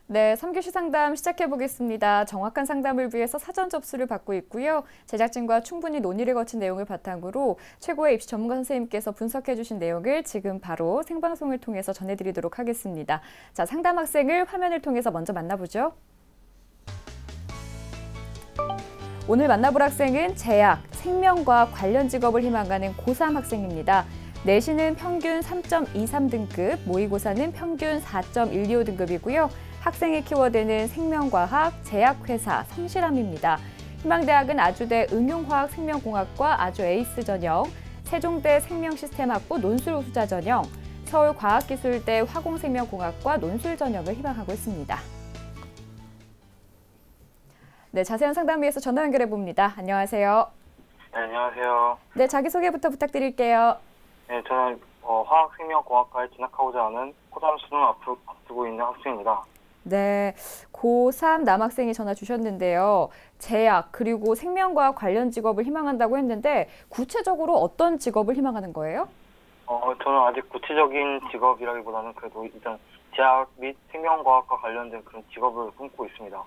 네, 3교시 상담 시작해 보겠습니다. 정확한 상담을 위해서 사전 접수를 받고 있고요. 제작진과 충분히 논의를 거친 내용을 바탕으로 최고의 입시 전문가 선생님께서 분석해 주신 내용을 지금 바로 생방송을 통해서 전해드리도록 하겠습니다. 자, 상담 학생을 화면을 통해서 먼저 만나보죠. 오늘 만나볼 학생은 제약, 생명과학 관련 직업을 희망하는 고3 학생입니다. 내신은 평균 3.23등급, 모의고사는 평균 4.125등급이고요. 학생의 키워드는 생명과학, 제약회사, 성실함입니다. 희망대학은 아주대 응용화학생명공학과 아주 에이스 전형, 세종대 생명시스템학부 논술 우수자 전형, 서울과학기술대 화공생명공학과 논술 전형을 희망하고 있습니다. 네, 자세한 상담 위해서 전화 연결해 봅니다. 안녕하세요. 네, 안녕하세요. 네, 자기소개부터 부탁드릴게요. 네, 저는 화학생명공학과에 진학하고자 하는 고3 수능 앞두고 있는 학생입니다. 네, 고3 남학생이 전화 주셨는데요. 제약 그리고 생명과학 관련 직업을 희망한다고 했는데 구체적으로 어떤 직업을 희망하는 거예요? 저는 아직 구체적인 직업이라기보다는 그래도 일단 제약 및 생명과학과 관련된 그런 직업을 꿈꾸고 있습니다.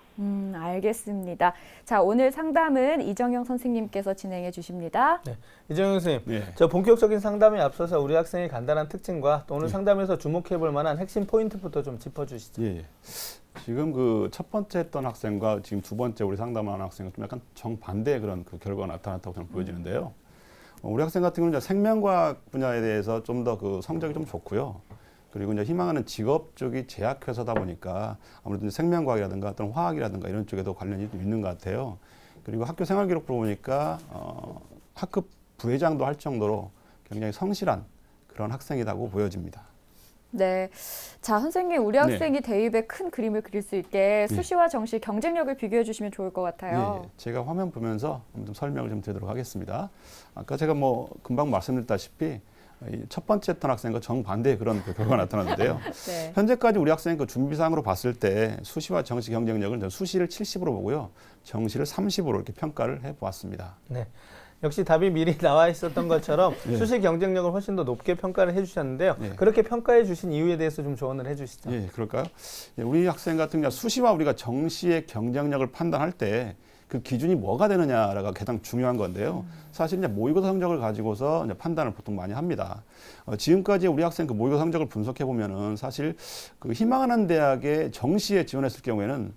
알겠습니다. 자, 오늘 상담은 이정영 선생님께서 진행해 주십니다. 네, 이정영 선생님, 네. 저 본격적인 상담에 앞서서 우리 학생의 간단한 특징과 또 오늘 상담에서 주목해 볼 만한 핵심 포인트부터 좀 짚어주시죠. 예. 지금 그 첫 번째 했던 학생과 지금 두 번째 우리 상담하는 학생은 좀 약간 정반대의 그런 그 결과가 나타났다고 저는 보여지는데요. 우리 학생 같은 경우는 이제 생명과학 분야에 대해서 좀 더 그 성적이 좀 좋고요. 그리고 이제 희망하는 직업 쪽이 제약회사다 보니까 아무래도 이제 생명과학이라든가 또는 화학이라든가 이런 쪽에도 관련이 좀 있는 것 같아요. 그리고 학교 생활 기록부를 보니까 학급 부회장도 할 정도로 굉장히 성실한 그런 학생이라고 보여집니다. 네, 자 선생님, 우리 학생이 대입에 큰 그림을 그릴 수 있게 수시와 정시 경쟁력을 비교해 주시면 좋을 것 같아요. 예, 제가 화면 보면서 좀 설명을 좀 드리도록 하겠습니다. 아까 제가 금방 말씀드렸다시피 첫 번째 했던 학생과 정반대의 그런 그 결과가 나타났는데요. 네. 현재까지 우리 학생의 그 준비사항으로 봤을 때 수시와 정시 경쟁력을 수시를 70으로 보고요. 정시를 30으로 이렇게 평가를 해보았습니다. 네. 역시 답이 미리 나와 있었던 것처럼 수시 경쟁력을 훨씬 더 높게 평가를 해주셨는데요. 그렇게 평가해 주신 이유에 대해서 좀 조언을 해주시죠. 예, 그럴까요? 우리 학생 같은 경우 수시와 우리가 정시의 경쟁력을 판단할 때 그 기준이 뭐가 되느냐가 가장 중요한 건데요. 사실 이제 모의고사 성적을 가지고서 이제 판단을 보통 많이 합니다. 지금까지 우리 학생 그 모의고사 성적을 분석해 보면은 사실 그 희망하는 대학에 정시에 지원했을 경우에는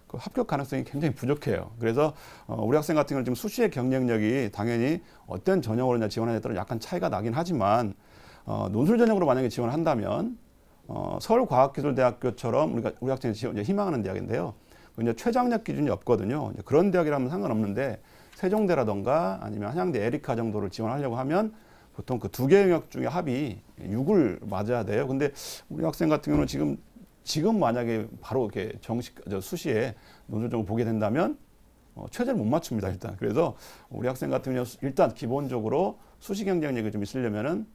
그 합격 가능성이 굉장히 부족해요. 그래서 우리 학생 같은 경우는 지금 수시의 경쟁력이 당연히 어떤 전형으로 지원하냐에 따라 약간 차이가 나긴 하지만 논술 전형으로 만약에 지원을 한다면 서울과학기술대학교처럼 우리 학생이 이제 희망하는 대학인데요. 이제 최장력 기준이 없거든요. 이제 그런 대학이라면 상관없는데 세종대라던가 아니면 한양대 에리카 정도를 지원하려고 하면 보통 그 두 개 영역 중에 합이 6을 맞아야 돼요. 근데 우리 학생 같은 경우는 지금 만약에 바로 이렇게 수시에 논술 전형을 보게 된다면 최저를 못 맞춥니다, 일단. 그래서 우리 학생 같은 경우 일단 기본적으로 수시 경쟁력이 좀 있으려면은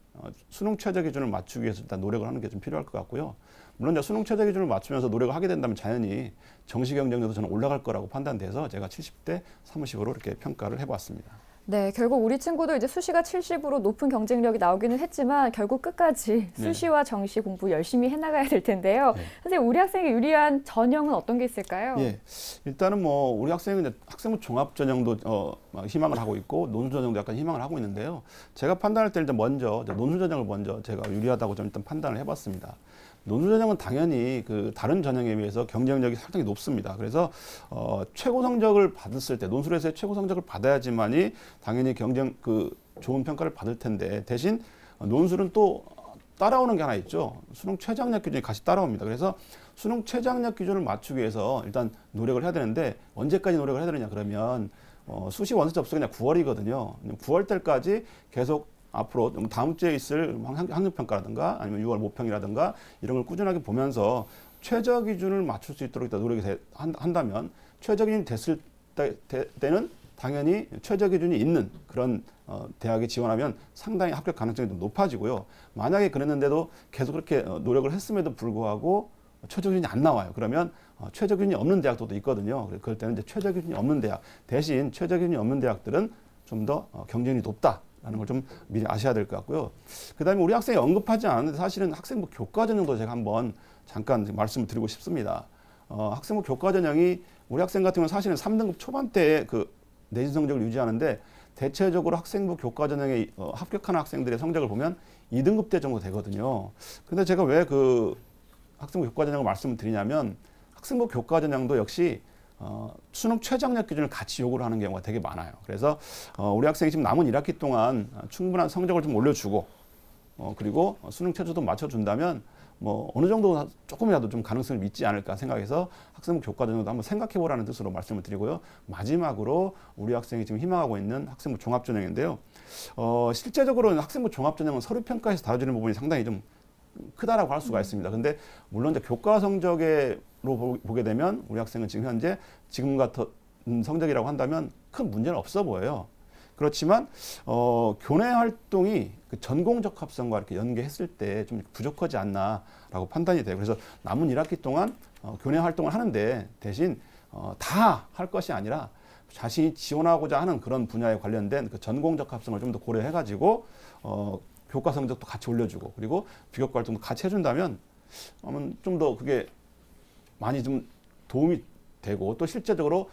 수능 최저 기준을 맞추기 위해서 일단 노력을 하는 게 좀 필요할 것 같고요. 물론 이제 수능 최저 기준을 맞추면서 노력을 하게 된다면 자연히 정시 경쟁력도 저는 올라갈 거라고 판단돼서 제가 70대 30으로 이렇게 평가를 해봤습니다. 네, 결국 우리 친구도 이제 수시가 70으로 높은 경쟁력이 나오기는 했지만 결국 끝까지 수시와 정시 공부 열심히 해나가야 될 텐데요. 선생님, 우리 학생이 유리한 전형은 어떤 게 있을까요? 예, 일단은 우리 학생은 이제 학생부 종합 전형도 희망을 하고 있고 논술 전형도 약간 희망을 하고 있는데요. 제가 판단할 때 일단 먼저 논술 전형을 먼저 제가 유리하다고 좀 일단 판단을 해봤습니다. 논술 전형은 당연히 그 다른 전형에 비해서 경쟁력이 상당히 높습니다. 그래서 최고 성적을 받았을 때 논술에서의 최고 성적을 받아야지만이 당연히 좋은 평가를 받을 텐데 대신 논술은 또 따라오는 게 하나 있죠. 수능 최장력 기준이 같이 따라옵니다. 그래서 수능 최장력 기준을 맞추기 위해서 일단 노력을 해야 되는데 언제까지 노력을 해야 되느냐 그러면 수시 원서 접수가 그냥 9월이거든요. 9월 달까지 계속 앞으로 다음 주에 있을 학력평가라든가 아니면 6월 모평이라든가 이런 걸 꾸준하게 보면서 최저 기준을 맞출 수 있도록 일단 노력이 한다면 최저 기준이 됐을 때는 당연히 최저 기준이 있는 그런 대학에 지원하면 상당히 합격 가능성이 좀 높아지고요. 만약에 그랬는데도 계속 그렇게 노력을 했음에도 불구하고 최저 기준이 안 나와요. 그러면 최저 기준이 없는 대학도 있거든요. 그럴 때는 이제 최저 기준이 없는 대학 대신 최저 기준이 없는 대학들은 좀 더 경쟁이 높다. 라는 걸 좀 미리 아셔야 될 것 같고요. 그 다음에 우리 학생이 언급하지 않았는데 사실은 학생부 교과 전형도 제가 한번 잠깐 말씀을 드리고 싶습니다. 학생부 교과 전형이 우리 학생 같은 경우는 사실은 3등급 초반대에 그 내신 성적을 유지하는데 대체적으로 학생부 교과 전형에 합격하는 학생들의 성적을 보면 2등급대 정도 되거든요. 근데 제가 왜 그 학생부 교과 전형을 말씀을 드리냐면 학생부 교과 전형도 역시 수능 최저학력 기준을 같이 요구를 하는 경우가 되게 많아요. 그래서 우리 학생이 지금 남은 1학기 동안 충분한 성적을 좀 올려주고 그리고 수능 최저도 맞춰준다면 뭐 어느 정도 조금이라도 좀 가능성을 믿지 않을까 생각해서 학생부 교과 전형도 한번 생각해보라는 뜻으로 말씀을 드리고요. 마지막으로 우리 학생이 지금 희망하고 있는 학생부 종합전형인데요. 실제적으로는 학생부 종합전형은 서류평가에서 다뤄지는 부분이 상당히 좀 크다라고 할 수가 있습니다. 근데 물론 이제 교과 성적으로 보게 되면 우리 학생은 지금 현재 지금 같은 성적이라고 한다면 큰 문제는 없어 보여요. 그렇지만 교내 활동이 그 전공 적합성과 이렇게 연계했을 때 좀 부족하지 않나라고 판단이 돼요. 그래서 남은 1학기 동안 교내 활동을 하는데 대신 다 할 것이 아니라 자신이 지원하고자 하는 그런 분야에 관련된 그 전공 적합성을 좀 더 고려해가지고 교과 성적도 같이 올려주고 그리고 비교과 활동도 같이 해준다면 좀 더 그게 많이 좀 도움이 되고 또 실제적으로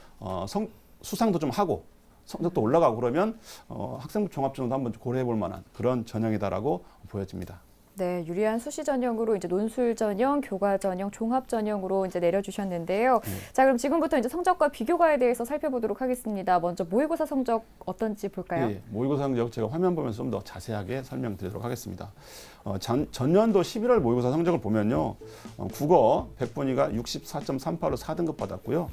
수상도 좀 하고 성적도 올라가고 그러면 학생부 종합전형도 한번 고려해 볼 만한 그런 전형이다라고 보여집니다. 네, 유리한 수시 전형으로 이제 논술 전형, 교과 전형, 종합 전형으로 이제 내려주셨는데요. 자, 그럼 지금부터 이제 성적과 비교과에 대해서 살펴보도록 하겠습니다. 먼저 모의고사 성적 어떤지 볼까요? 예, 모의고사 성적 제가 화면 보면서 좀 더 자세하게 설명드리도록 하겠습니다. 전년도 11월 모의고사 성적을 보면요, 국어 100분위가 64.38로 4등급 받았고요.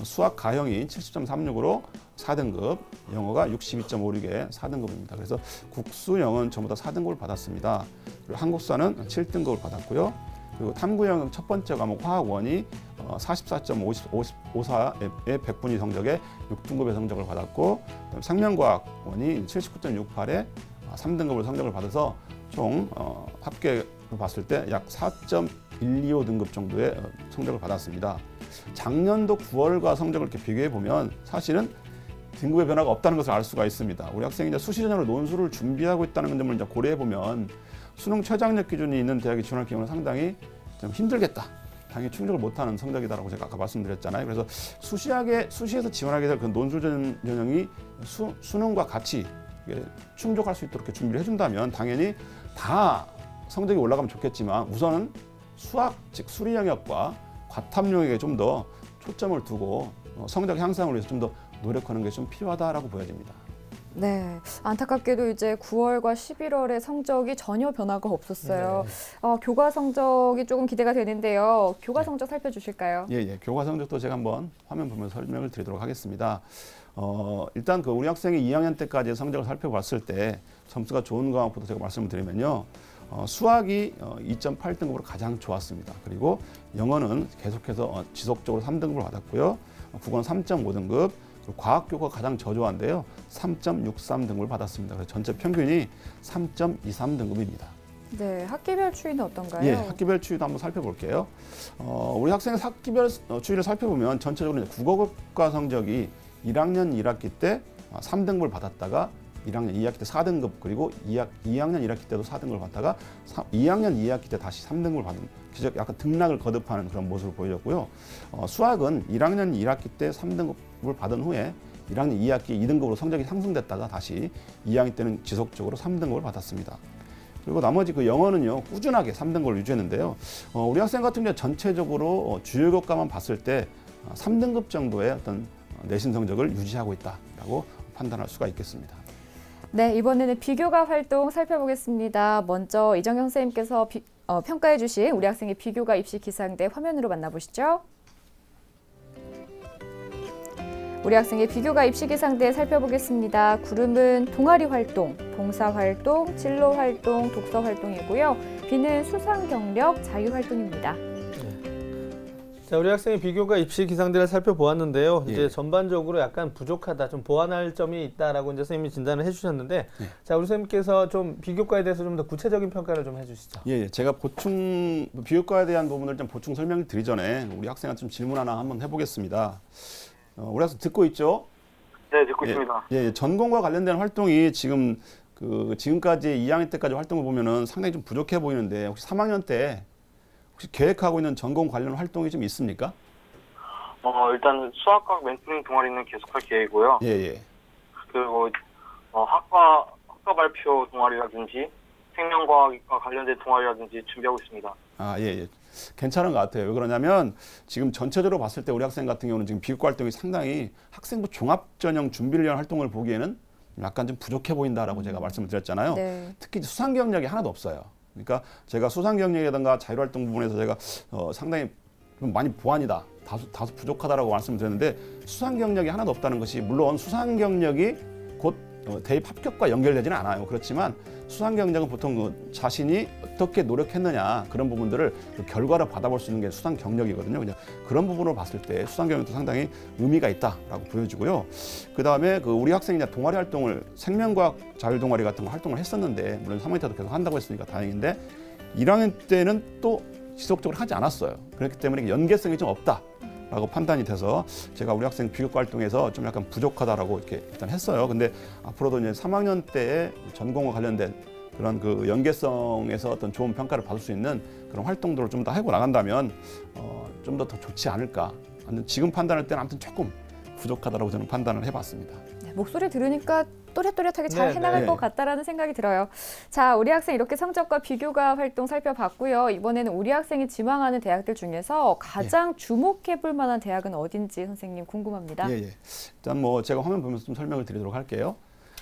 수학 가형이 70.36으로 4등급, 영어가 62.56에 4등급입니다. 그래서 국수영은 전부 다 4등급을 받았습니다. 그리고 한국사는 7등급을 받았고요. 그리고 탐구형 첫 번째 과목 화학원이 44.54의 100분위 성적에 6등급의 성적을 받았고, 생명과학원이 79.68에 3등급을 성적을 받아서 총 합계로 봤을 때 약 4.125등급 정도의 성적을 받았습니다. 작년도 9월과 성적을 이렇게 비교해 보면 사실은 등급의 변화가 없다는 것을 알 수가 있습니다. 우리 학생이 이제 수시 전형으로 논술을 준비하고 있다는 점을 이제 고려해 보면 수능 최저학력 기준이 있는 대학에 지원할 경우는 상당히 좀 힘들겠다. 당연히 충족을 못하는 성적이다라고 제가 아까 말씀드렸잖아요. 그래서 수시에서 지원하게 될 그 논술 전형이 수능과 같이 충족할 수 있도록 이렇게 준비를 해준다면 당연히 다 성적이 올라가면 좋겠지만 우선은 수학, 즉 수리 영역과 과탐 영역에 좀 더 초점을 두고 성적 향상을 위해서 좀 더 노력하는 게 좀 필요하다라고 보여집니다. 네, 안타깝게도 이제 9월과 11월의 성적이 전혀 변화가 없었어요. 네. 교과 성적이 조금 기대가 되는데요. 교과 성적 살펴주실까요? 예. 교과 성적도 제가 한번 화면 보면서 설명을 드리도록 하겠습니다. 일단 그 우리 학생이 2학년 때까지의 성적을 살펴봤을 때 점수가 좋은 과목부터 제가 말씀을 드리면요. 수학이 2.8등급으로 가장 좋았습니다. 그리고 영어는 계속해서 지속적으로 3등급을 받았고요. 국어는 3.5등급, 과학교가 가장 저조한데요. 3.63등급을 받았습니다. 그래서 전체 평균이 3.23등급입니다. 네, 학기별 추이는 어떤가요? 예, 학기별 추이도 한번 살펴볼게요. 우리 학생의 학기별 추이를 살펴보면 전체적으로 국어과 성적이 1학년 1학기 때 3등급을 받았다가 1학년 2학기 때 4등급 그리고 2학년 1학기 때도 4등급을 받다가 2학년 2학기 때 다시 3등급을 받는 약간 등락을 거듭하는 그런 모습을 보여줬고요. 수학은 1학년 1학기 때 3등급을 받은 후에 1학년 2학기 2등급으로 성적이 상승됐다가 다시 2학기 때는 지속적으로 3등급을 받았습니다. 그리고 나머지 그 영어는요 꾸준하게 3등급을 유지했는데요. 우리 학생 같은 경우 전체적으로 주요 교과만 봤을 때 3등급 정도의 어떤 내신 성적을 유지하고 있다라고 판단할 수가 있겠습니다. 네, 이번에는 비교과 활동 살펴보겠습니다. 먼저 이정현 선생님께서 평가해 주신 우리 학생의 비교과 입시 기상대 화면으로 만나보시죠. 우리 학생의 비교과 입시 기상대 살펴보겠습니다. 구름은 동아리 활동, 봉사 활동, 진로 활동, 독서 활동이고요. 비는 수상 경력, 자유 활동입니다. 자, 우리 학생의 비교과 입시 기상대를 살펴보았는데요. 예. 이제 전반적으로 약간 부족하다, 좀 보완할 점이 있다라고 이제 선생님이 진단을 해주셨는데, 예. 자, 우리 선생님께서 좀 비교과에 대해서 좀 더 구체적인 평가를 좀 해주시죠. 예, 제가 비교과에 대한 부분을 좀 보충 설명을 드리기 전에 우리 학생한테 좀 질문 하나 한번 해보겠습니다. 우리 학생 듣고 있죠? 네, 듣고 있습니다. 예, 전공과 관련된 활동이 지금까지 2학년 때까지 활동을 보면은 상당히 좀 부족해 보이는데 혹시 3학년 때 혹시 계획하고 있는 전공 관련 활동이 좀 있습니까? 일단 수학과학 멘토링 동아리는 계속할 계획이고요. 예, 예. 그리고 학과 발표 동아리라든지 생명과학과 관련된 동아리라든지 준비하고 있습니다. 아, 예, 예. 괜찮은 것 같아요. 왜 그러냐면 지금 전체적으로 봤을 때 우리 학생 같은 경우는 지금 비교과 활동이 상당히 학생부 종합전형 준비를 위한 활동을 보기에는 약간 좀 부족해 보인다라고 제가 말씀을 드렸잖아요. 네. 특히 수상 경력이 하나도 없어요. 그러니까 제가 수상 경력이라든가 자율활동 부분에서 제가 상당히 좀 많이 보완이다, 다소 부족하다라고 말씀을 드렸는데 수상 경력이 하나도 없다는 것이 물론 수상 경력이 곧 대입 합격과 연결되지는 않아요. 그렇지만 수상 경력은 보통 자신이 어떻게 노력했느냐 그런 부분들을 결과를 받아볼 수 있는 게 수상 경력이거든요. 그냥 그런 부분으로 봤을 때 수상 경력도 상당히 의미가 있다라고 보여지고요. 그 다음에 우리 학생이 동아리 활동을 생명과학 자율 동아리 같은 거 활동을 했었는데 물론 3학년 때도 계속 한다고 했으니까 다행인데 1학년 때는 또 지속적으로 하지 않았어요. 그렇기 때문에 연계성이 좀 없다. 라고 판단이 돼서 제가 우리 학생 비교과 활동에서 좀 약간 부족하다라고 이렇게 일단 했어요. 근데 앞으로도 이제 3학년 때에 전공과 관련된 그런 연계성에서 어떤 좋은 평가를 받을 수 있는 그런 활동들을 좀 더 하고 나간다면 좀 더 좋지 않을까. 지금 판단할 때는 아무튼 조금 부족하다라고 저는 판단을 해봤습니다. 네, 목소리 들으니까 또렷또렷하게 잘 네, 해나갈 네. 것 같다라는 생각이 들어요. 자, 우리 학생 이렇게 성적과 비교과 활동 살펴봤고요. 이번에는 우리 학생이 지망하는 대학들 중에서 가장 주목해볼 만한 대학은 어딘지 선생님 궁금합니다. 예, 예. 일단 제가 화면 보면서 좀 설명을 드리도록 할게요.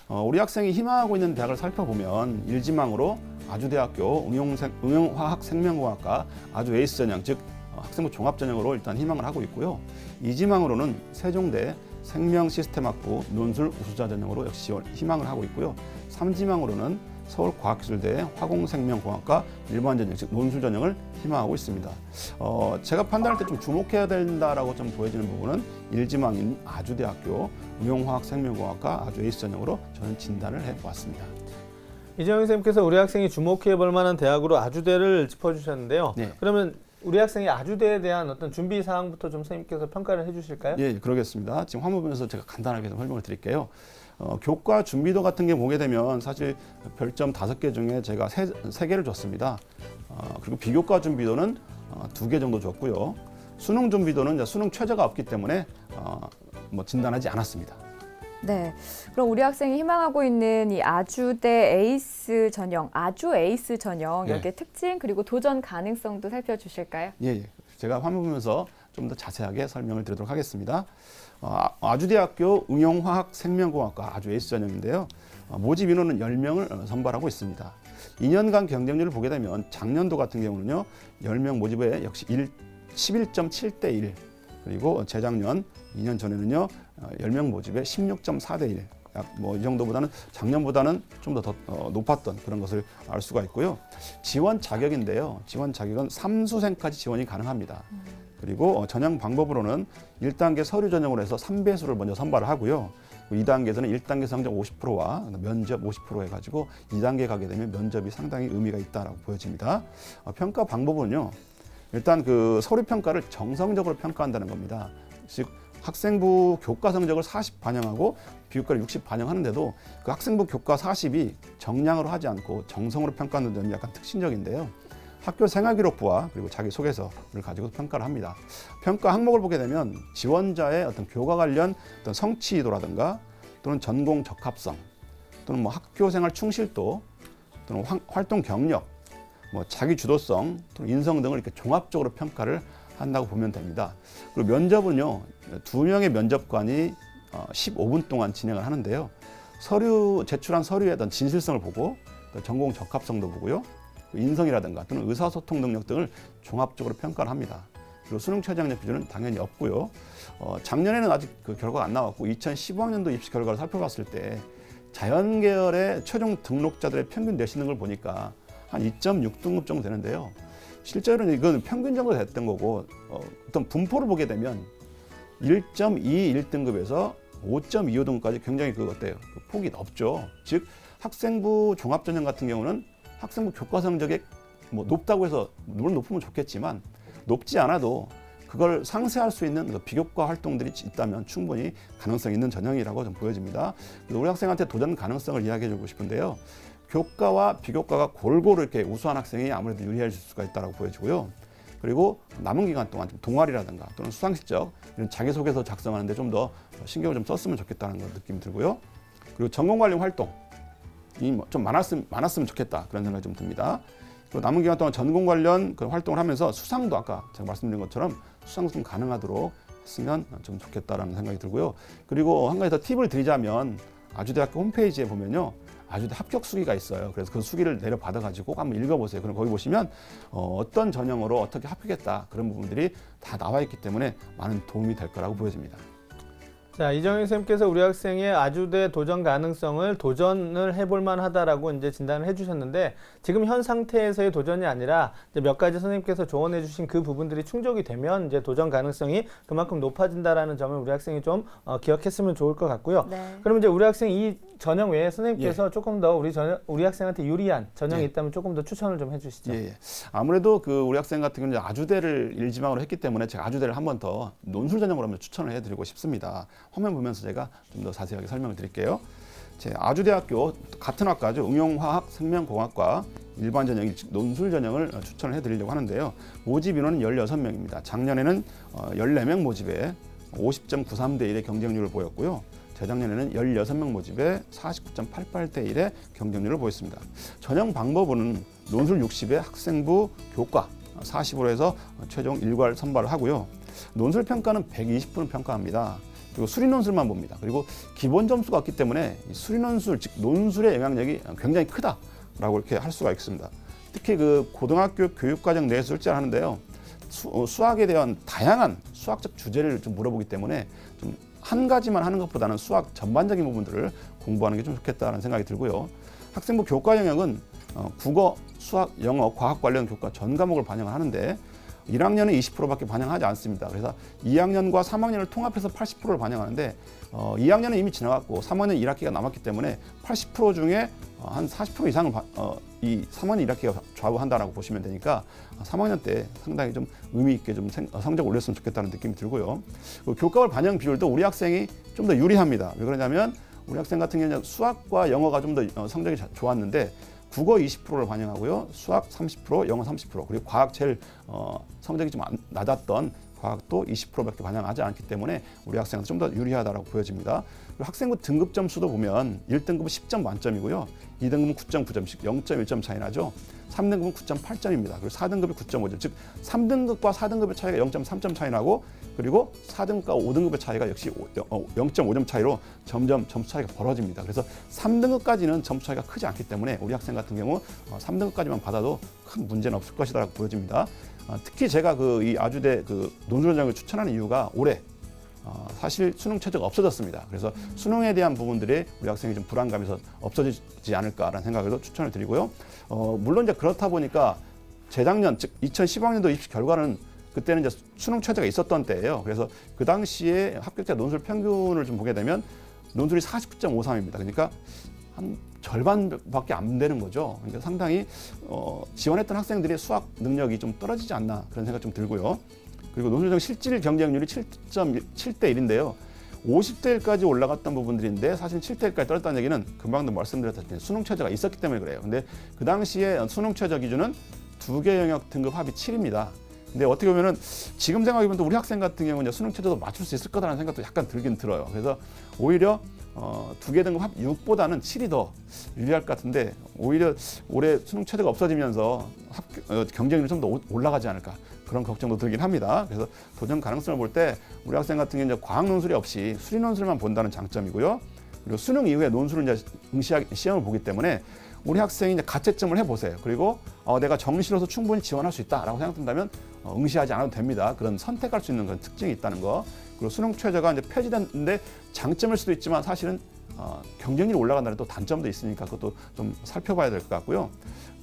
우리 학생이 희망하고 있는 대학을 살펴보면 1지망으로 아주대학교 응용화학생명공학과 아주 에이스 전형, 즉 학생부 종합전형으로 일단 희망을 하고 있고요. 2지망으로는 세종대 생명시스템학부 논술 우수자 전형으로 역시 희망을 하고 있고요. 3지망으로는 서울과학기술대 화공생명공학과 일반 전형, 즉 논술 전형을 희망하고 있습니다. 제가 판단할 때 좀 주목해야 된다라고 좀 보여지는 부분은 1지망인 아주대학교 응용화학생명공학과 아주 에이스 전형으로 저는 진단을 해보았습니다. 이재영 선생님께서 우리 학생이 주목해 볼 만한 대학으로 아주대를 짚어주셨는데요. 네. 그러면 우리 학생이 아주대에 대한 어떤 준비 사항부터 좀 선생님께서 평가를 해주실까요? 예, 그러겠습니다. 지금 화면 보면서 제가 간단하게 좀 설명을 드릴게요. 교과 준비도 같은 게 보게 되면 사실 별점 5개 중에 제가 3개를 줬습니다. 그리고 비교과 준비도는 2개 정도 줬고요. 수능 준비도는 이제 수능 최저가 없기 때문에 진단하지 않았습니다. 네, 그럼 우리 학생이 희망하고 있는 이 아주대 에이스 전형, 아주 에이스 전형, 네. 여기의 특징 그리고 도전 가능성도 살펴주실까요? 예. 제가 화면 보면서 좀 더 자세하게 설명을 드리도록 하겠습니다. 아주대학교 응용화학생명공학과 아주 에이스 전형인데요. 모집 인원은 10명을 선발하고 있습니다. 2년간 경쟁률을 보게 되면 작년도 같은 경우는요. 10명 모집에 역시 11.7대 1, 그리고 재작년 2년 전에는요. 10명 모집에 16.4대 1. 약 이 정도보다는 작년보다는 좀 더 높았던 그런 것을 알 수가 있고요. 지원 자격인데요. 지원 자격은 3수생까지 지원이 가능합니다. 그리고 전형 방법으로는 1단계 서류 전형으로 해서 3배수를 먼저 선발을 하고요. 2단계에서는 1단계 성적 50%와 면접 50% 해가지고 2단계 가게 되면 면접이 상당히 의미가 있다라고 보여집니다. 평가 방법은요. 일단 서류 평가를 정성적으로 평가한다는 겁니다. 즉 학생부 교과 성적을 40 반영하고 비교과를 60 반영하는데도 그 학생부 교과 40이 정량으로 하지 않고 정성으로 평가하는 점이 약간 특징적인데요. 학교 생활기록부와 그리고 자기소개서를 가지고 평가를 합니다. 평가 항목을 보게 되면 지원자의 어떤 교과 관련 어떤 성취도라든가 또는 전공 적합성 또는 학교생활 충실도 또는 활동 경력, 자기 주도성 또는 인성 등을 이렇게 종합적으로 평가를 한다고 보면 됩니다. 그리고 면접은요, 2명의 면접관이 15분 동안 진행을 하는데요. 제출한 서류의 어떤 진실성을 보고 전공 적합성도 보고요. 인성이라든가 또는 의사소통 능력 등을 종합적으로 평가를 합니다. 그리고 수능 최저학력 기준은 당연히 없고요. 작년에는 아직 그 결과가 안 나왔고 2015학년도 입시 결과를 살펴봤을 때 자연계열의 최종 등록자들의 평균 내신 걸 보니까 한 2.6등급 정도 되는데요. 실제로는 이건 평균 정도 됐던 거고 어떤 분포를 보게 되면 1.2 1등급에서 5.25등급까지 굉장히 어때요? 폭이 넓죠. 즉 학생부 종합전형 같은 경우는 학생부 교과 성적이 높다고 해서 물론 높으면 좋겠지만 높지 않아도 그걸 상쇄할 수 있는 비교과 활동들이 있다면 충분히 가능성 있는 전형이라고 좀 보여집니다. 우리 학생한테 도전 가능성을 이야기해주고 싶은데요. 교과와 비교과가 골고루 이렇게 우수한 학생이 아무래도 유리할 수가 있다고 보여지고요. 그리고 남은 기간 동안 좀 동아리라든가 또는 수상시적 이런 자기소개서 작성하는데 좀 더 신경을 좀 썼으면 좋겠다는 거 느낌이 들고요. 그리고 전공 관련 활동이 좀 많았으면 좋겠다 그런 생각이 좀 듭니다. 그리고 남은 기간 동안 전공 관련 그 활동을 하면서 수상도 아까 제가 말씀드린 것처럼 수상도 좀 가능하도록 했으면 좀 좋겠다라는 생각이 들고요. 그리고 한 가지 더 팁을 드리자면 아주대학교 홈페이지에 보면요. 아주대 합격 수기가 있어요. 그래서 그 수기를 내려받아 가지고 꼭 한번 읽어보세요. 그럼 거기 보시면 어떤 전형으로 어떻게 합격했다 그런 부분들이 다 나와 있기 때문에 많은 도움이 될 거라고 보여집니다. 자, 이정희 선생님께서 우리 학생의 아주대 도전 가능성을 도전을 해볼 만하다라고 이제 진단을 해주셨는데 지금 현 상태에서의 도전이 아니라 이제 몇 가지 선생님께서 조언해주신 그 부분들이 충족이 되면 이제 도전 가능성이 그만큼 높아진다라는 점을 우리 학생이 좀 기억했으면 좋을 것 같고요. 네. 그럼 이제 우리 학생 이 전형 외에 선생님께서 조금 더 우리 학생한테 유리한 전형이 예. 있다면 조금 더 추천을 좀 해주시죠. 예. 아무래도 그 우리 학생 같은 경우는 아주대를 일지망으로 했기 때문에 제가 아주대를 한 번 더 논술 전형으로 한번 추천을 해드리고 싶습니다. 화면 보면서 제가 좀 더 자세하게 설명을 드릴게요. 제 아주대학교 같은 학과죠. 응용화학 생명공학과 일반 전형, 즉 논술 전형을 추천을 해드리려고 하는데요. 모집 인원은 16명입니다. 작년에는 14명 모집에 50.93대 1의 경쟁률을 보였고요. 재작년에는 16명 모집에 49.88대 1의 경쟁률을 보였습니다. 전형 방법은 논술 60에 학생부 교과 40으로 해서 최종 일괄 선발을 하고요. 논술 평가는 120분 평가합니다. 그리고 수리 논술만 봅니다. 그리고 기본 점수가 없기 때문에 수리 논술, 즉 논술의 영향력이 굉장히 크다라고 이렇게 할 수가 있습니다. 특히 그 고등학교 교육과정 내에서 출제를 하는데요. 수학에 대한 다양한 수학적 주제를 좀 물어보기 때문에 좀 한 가지만 하는 것보다는 수학 전반적인 부분들을 공부하는 게 좀 좋겠다는 생각이 들고요. 학생부 교과 영역은 국어, 수학, 영어, 과학 관련 교과 전 과목을 반영을 하는데 1학년은 20%밖에 반영하지 않습니다. 그래서 2학년과 3학년을 통합해서 80%를 반영하는데 2학년은 이미 지나갔고 3학년 1학기가 남았기 때문에 80% 중에 한 40% 이상을 이 3학년 1학기가 좌우한다라고 보시면 되니까 3학년 때 상당히 좀 의미 있게 좀 성적 올렸으면 좋겠다는 느낌이 들고요. 교과월 반영 비율도 우리 학생이 좀 더 유리합니다. 왜 그러냐면 우리 학생 같은 경우는 수학과 영어가 좀 더 성적이 좋았는데 국어 20%를 반영하고요. 수학 30%, 영어 30%, 그리고 과학 제일 성적이 좀 낮았던 과학도 20%밖에 반영하지 않기 때문에 우리 학생은 좀 더 유리하다고 보여집니다. 그리고 학생부 등급 점수도 보면 1등급은 10점 만점이고요. 2등급은 9.9점씩 0.1점 차이 나죠. 3등급은 9.8점입니다. 그리고 4등급이 9.5점, 즉 3등급과 4등급의 차이가 0.3점 차이 나고 그리고 4등급과 5등급의 차이가 역시 0.5점 차이로 점점 점수 차이가 벌어집니다. 그래서 3등급까지는 점수 차이가 크지 않기 때문에 우리 학생 같은 경우 3등급까지만 받아도 큰 문제는 없을 것이라고 보여집니다. 특히 제가 이 아주대 논술 전형을 추천하는 이유가 올해 사실 수능 최저가 없어졌습니다. 그래서 수능에 대한 부분들이 우리 학생이 좀 불안감에서 없어지지 않을까라는 생각에서 추천을 드리고요. 물론 이제 그렇다 보니까 재작년 즉 2015학년도 입시 결과는 그때는 이제 수능 최저가 있었던 때예요. 그래서 그 당시에 합격자 논술 평균을 좀 보게 되면 논술이 49.53입니다. 그러니까 한 절반밖에 안 되는 거죠. 그러니까 상당히 지원했던 학생들의 수학 능력이 좀 떨어지지 않나 그런 생각 좀 들고요. 그리고 논술정 실질 경쟁률이 7.7대 1인데요. 50대 1까지 올라갔던 부분들인데 사실 7대 1까지 떨어졌다는 얘기는 금방도 말씀드렸다시피 수능 최저가 있었기 때문에 그래요. 근데 그 당시에 수능 최저 기준은 2개 영역 등급 합이 7입니다. 근데 어떻게 보면은 지금 생각해보면 우리 학생 같은 경우는 수능 최저도 맞출 수 있을 거다라는 생각도 약간 들긴 들어요. 그래서 오히려 2개 등급 합 6보다는 7이 더 유리할 것 같은데 오히려 올해 수능 최저가 없어지면서 경쟁률이 좀 더 올라가지 않을까 그런 걱정도 들긴 합니다. 그래서 도전 가능성을 볼 때 우리 학생 같은 경우는 과학 논술이 없이 수리 논술만 본다는 장점이고요. 그리고 수능 이후에 논술을 이제 시험을 보기 때문에 우리 학생이 이제 가채점을 해보세요. 그리고 내가 정시로서 충분히 지원할 수 있다라고 생각된다면 응시하지 않아도 됩니다. 그런 선택할 수 있는 그런 특징이 있다는 거. 그리고 수능 최저가 이제 폐지됐는데 장점일 수도 있지만 사실은 경쟁률이 올라간다는 또 단점도 있으니까 그것도 좀 살펴봐야 될 것 같고요.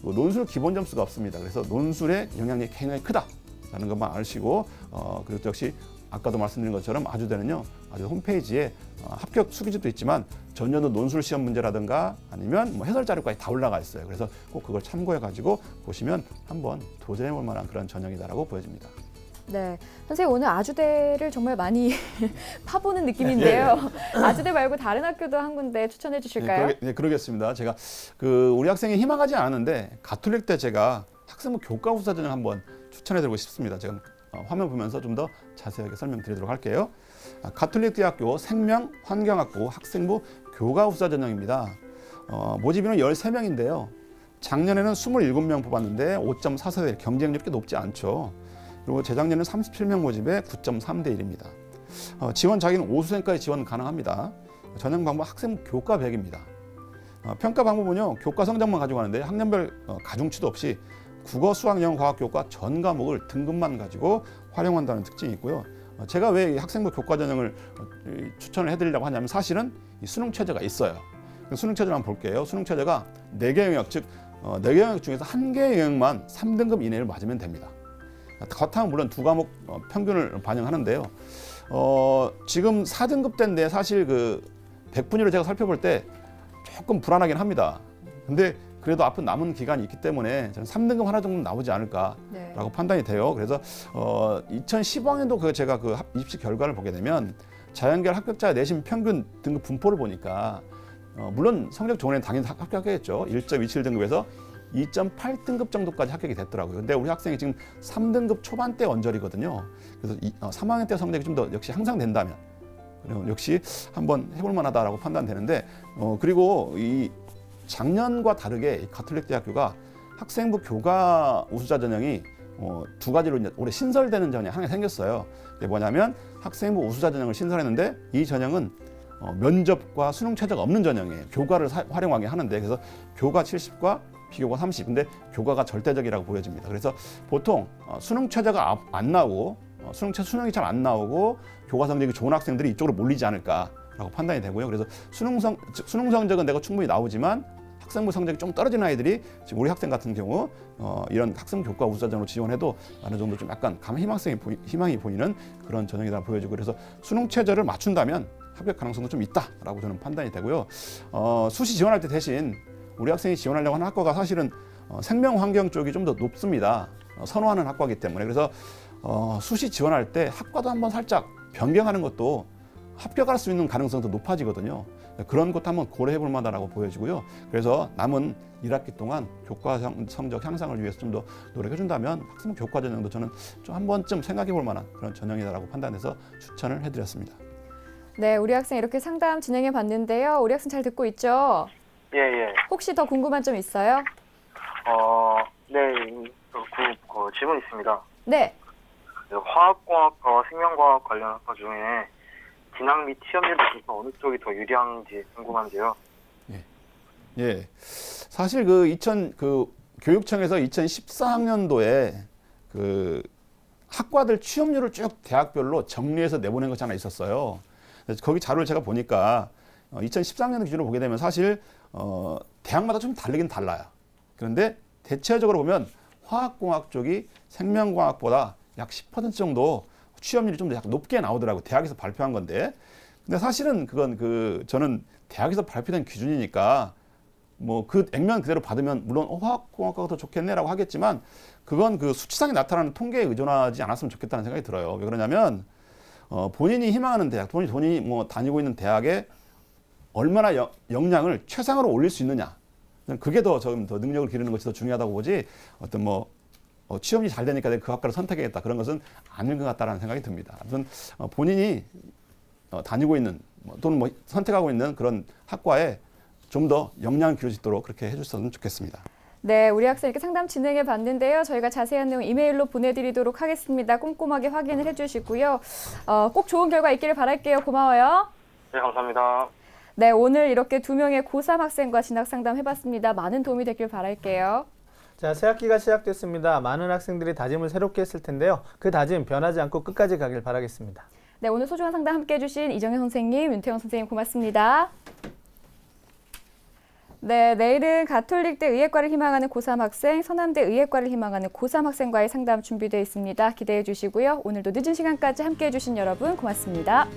논술 기본 점수가 없습니다. 그래서 논술의 영향력이 굉장히 크다라는 것만 아시고 그리고 역시 아까도 말씀드린 것처럼 아주대는요, 아주 홈페이지에 합격 수기지도 있지만 전년도 논술 시험 문제라든가 아니면 뭐 해설 자료까지 다 올라가 있어요. 그래서 꼭 그걸 참고해가지고 보시면 한번 도전해볼 만한 그런 전형이다라고 보여집니다. 네, 선생님 오늘 아주대를 정말 많이 파보는 느낌인데요. 아주대 말고 다른 학교도 한 군데 추천해 주실까요? 네, 그러겠습니다. 제가 우리 학생이 희망하지 않았는데 가톨릭 때 제가 학생부 교과 우수자 전형 한번 추천해드리고 싶습니다. 지금 화면 보면서 좀 더 자세하게 설명드리도록 할게요. 가톨릭대학교 생명환경학부 학생부 교과 우수자 전형입니다. 모집인은 13명인데요. 작년에는 27명 뽑았는데 5.44대 1, 경쟁력이 높지 않죠. 그리고 재작년에는 37명 모집에 9.3대 1입니다. 지원 자기는 5수생까지 지원 가능합니다. 전형 방법 학생부 교과 100입니다. 평가 방법은요, 교과 성적만 가지고 가는데 학년별 가중치도 없이 국어, 수학, 영어, 과학, 교과 전 과목을 등급만 가지고 활용한다는 특징이 있고요. 제가 왜 이 학생부 교과 전형을 추천을 해드리려고 하냐면 사실은 이 수능 최저가 있어요. 수능 최저를 한번 볼게요. 수능 최저가 4개 영역, 즉 4개 영역 중에서 1개 영역만 3등급 이내를 맞으면 됩니다. 겉하면 물론 2과목 평균을 반영하는데요. 지금 4등급 때인데 사실 그 100분위로 제가 살펴볼 때 조금 불안하긴 합니다. 근데 그래도 앞으로 남은 기간이 있기 때문에 저는 3등급 하나 정도 나오지 않을까라고 판단이 돼요. 그래서 2015학년도 제가 그 입시 결과를 보게 되면 자연계열 합격자 내신 평균 등급 분포를 보니까 물론 성적 좋은 애는 당연히 합격했겠죠. 1.27등급에서 2.8등급 정도까지 합격이 됐더라고요. 근데 우리 학생이 지금 3등급 초반대 원절이거든요. 그래서 3학년 때 성적이 좀 더 역시 향상된다면 역시 한번 해볼 만하다라고 판단되는데 그리고 이 작년과 다르게 가톨릭 대학교가 학생부 교과 우수자 전형이 2가지로 이제 올해 신설되는 전형이 하나 생겼어요. 그게 뭐냐면 학생부 우수자 전형을 신설했는데 이 전형은 면접과 수능 최저가 없는 전형이에요. 교과를 활용하게 하는데 그래서 교과 70과 비교과 30. 근데 교과가 절대적이라고 보여집니다. 그래서 보통 수능 최저가 안 나오고 수능이 잘 안 나오고 교과 성적이 좋은 학생들이 이쪽으로 몰리지 않을까라고 판단이 되고요. 그래서 수능 성적은 내가 충분히 나오지만 학생부 성적이 좀 떨어지는 아이들이 지금 우리 학생 같은 경우 이런 학생 교과 우수자 전형으로 지원해도 어느 정도 좀 약간 희망이 보이는 그런 전형이다 보여지고 그래서 수능 최저를 맞춘다면 합격 가능성도 좀 있다라고 저는 판단이 되고요. 수시 지원할 때 대신 우리 학생이 지원하려고 하는 학과가 사실은 생명환경 쪽이 좀 더 높습니다. 선호하는 학과이기 때문에 그래서 수시 지원할 때 학과도 한번 살짝 변경하는 것도 합격할 수 있는 가능성도 높아지거든요. 그런 것도 한번 고려해 볼 만하다고 보여지고요. 그래서 남은 1학기 동안 교과 성적 향상을 위해서 좀 더 노력해 준다면 학생부 교과 전형도 저는 좀 한 번쯤 생각해 볼 만한 그런 전형이다라고 판단해서 추천을 해드렸습니다. 네, 우리 학생 이렇게 상담 진행해 봤는데요. 우리 학생 잘 듣고 있죠? 예. 혹시 더 궁금한 점 있어요? 네, 질문 있습니다. 네. 화학공학과 생명과학 관련 학과 중에 진학 및 취업률에 있어서 어느 쪽이 더 유리한지 궁금한데요. 예. 사실 교육청에서 2014학년도에 그 학과들 취업률을 쭉 대학별로 정리해서 내보낸 것이 하나 있었어요. 그래서 거기 자료를 제가 보니까 2014학년 기준으로 보게 되면 사실 대학마다 좀 다르긴 달라요. 그런데 대체적으로 보면 화학공학 쪽이 생명과학보다 약 10% 정도 취업률이 좀 더 약간 높게 나오더라고요. 대학에서 발표한 건데. 근데 사실은 그건 저는 대학에서 발표된 기준이니까 뭐 그 액면 그대로 받으면 물론 화학공학과가 더 좋겠네라고 하겠지만 그건 그 수치상에 나타나는 통계에 의존하지 않았으면 좋겠다는 생각이 들어요. 왜 그러냐면 본인이 희망하는 대학, 본인이 뭐 다니고 있는 대학에 얼마나 역량을 최상으로 올릴 수 있느냐. 그게 더 능력을 기르는 것이 더 중요하다고 보지 어떤 취업이 잘 되니까 내가 그 학과를 선택하겠다 그런 것은 아닌 것 같다라는 생각이 듭니다. 아무튼 본인이 다니고 있는 또는 선택하고 있는 그런 학과에 좀 더 역량을 기를 수 있도록 그렇게 해주셨으면 좋겠습니다. 네, 우리 학생 이렇게 상담 진행해 봤는데요. 저희가 자세한 내용 이메일로 보내드리도록 하겠습니다. 꼼꼼하게 확인을 해주시고요. 꼭 좋은 결과 있기를 바랄게요. 고마워요. 네, 감사합니다. 네, 오늘 이렇게 2명의 고3 학생과 진학 상담 해봤습니다. 많은 도움이 되길 바랄게요. 자, 새 학기가 시작됐습니다. 많은 학생들이 다짐을 새롭게 했을 텐데요. 그 다짐 변하지 않고 끝까지 가길 바라겠습니다. 네, 오늘 소중한 상담 함께해 주신 이정현 선생님, 윤태영 선생님 고맙습니다. 네, 내일은 가톨릭대 의예과를 희망하는 고3 학생, 서남대 의예과를 희망하는 고3 학생과의 상담 준비되어 있습니다. 기대해 주시고요. 오늘도 늦은 시간까지 함께해 주신 여러분 고맙습니다.